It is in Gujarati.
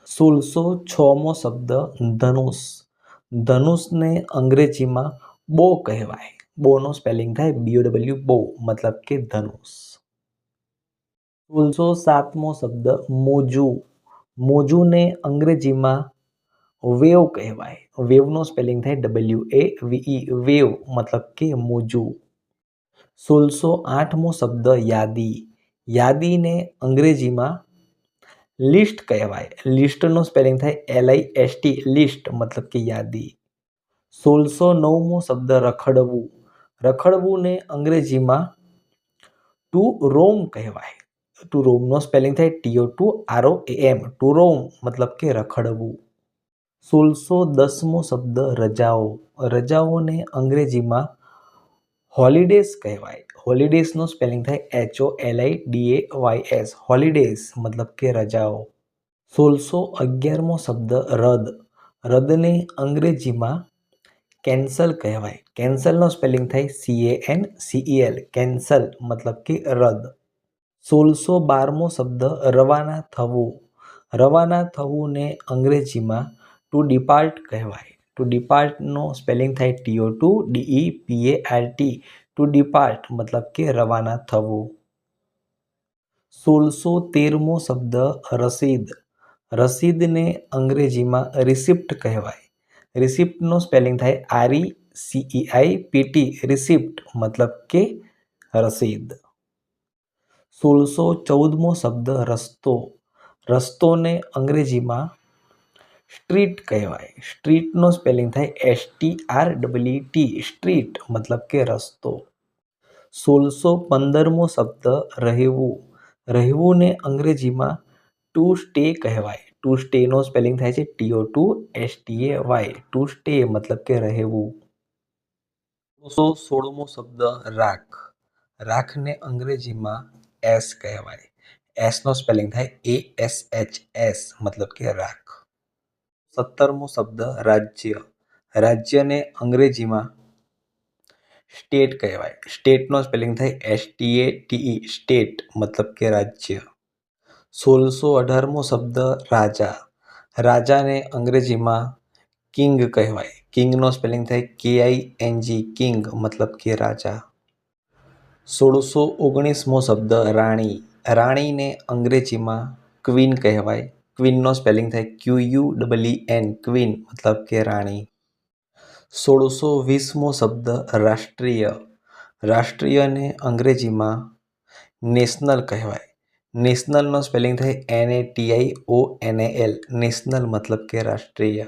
1606મો શબ્દ ધનુષ. ધનુષને અંગ્રેજીમાં બો કહેવાય. બોનો સ્પેલિંગ થાય BOW બો, મતલબ કે ધનુષ. 1607મો શબ્દ મોજું. મોજુને અંગ્રેજીમાં વેવ કહેવાય. વેવનો સ્પેલિંગ થાય WAVE વેવ, મતલબ કે મોજું. 1608મો શબ્દ યાદી. યાદીને અંગ્રેજીમાં લિસ્ટ કહેવાય. લિસ્ટનો સ્પેલિંગ થાય LIST લિસ્ટ, મતલબ કે યાદી. 1609મો શબ્દ રખડવું. રખડવુંને અંગ્રેજીમાં ટુ રોમ કહેવાય. ટુ રોમનો સ્પેલિંગ થાય TO2ROAM ટુ રોમ, મતલબ કે રખડવું. 1610મો શબ્દ રજાઓ. રજાઓને અંગ્રેજીમાં હોલિડેઝ કહેવાય. હોલિડેઝનો સ્પેલિંગ થાય HOLIDAYS હોલિડેઝ, મતલબ કે રજાઓ. 1611મો શબ્દ રદ. રદને અંગ્રેજીમાં કેન્સલ કહેવાય. કેન્સલનો સ્પેલિંગ થાય CANCEL કેન્સલ, મતલબ કે રદ. 1612મો શબ્દ રવાના થવું. રવાના થવુંને અંગ્રેજીમાં ટુ ડિપાર્ટ કહેવાય. ટુ ડિપાર્ટનો સ્પેલિંગ થાય TO2DEPART ટુ ડિપાર્ટ, મતલબ કે રવાના થવું. 1613મો શબ્દ રસીદ. રસીદને અંગ્રેજીમાં રિસિપ્ટ કહેવાય. રિસિપ્ટનો સ્પેલિંગ થાય RECEIPT રિસિપ્ટ, મતલબ કે રસીદ. 1614મો શબ્દ રસ્તો. રસ્તોને અંગ્રેજીમાં સ્ટ્રીટ કહેવાય. સ્ટ્રીટનો સ્પેલિંગ થાય STREET સ્ટ્રીટ, મતલબ કે રસ્તો. 1615મો શબ્દ રહેવું. રહેવુંને અંગ્રેજીમાં ટુ સ્ટે કહેવાય. ટુ સ્ટેનો સ્પેલિંગ થાય છે TO2STAY ટુ સ્ટે, મતલબ કે રહેવું. 1616મો શબ્દ રાખ. રાખને અંગ્રેજીમાં એસ કહેવાય. એસનો સ્પેલિંગ થાય ASHS, મતલબ કે રાખ. 17મો શબ્દ રાજ્ય. રાજ્યને અંગ્રેજીમાં સ્ટેટ કહેવાય. સ્ટેટનો સ્પેલિંગ થાય STATE સ્ટેટ, મતલબ કે રાજ્ય. 1618મો શબ્દ રાજા. રાજાને અંગ્રેજીમાં કિંગ કહેવાય. કિંગનો સ્પેલિંગ થાય KING કિંગ, મતલબ કે રાજા. 1619મો શબ્દ રાણી. રાણીને અંગ્રેજીમાં ક્વીન કહેવાય. ક્વીનનો સ્પેલિંગ થાય QUEEN ક્વીન, મતલબ કે રાણી. 1620મો શબ્દ રાષ્ટ્રીય. રાષ્ટ્રીયને અંગ્રેજીમાં નેશનલ કહેવાય. નેશનલનો સ્પેલિંગ થાય NATIONAL નેશનલ, મતલબ કે રાષ્ટ્રીય.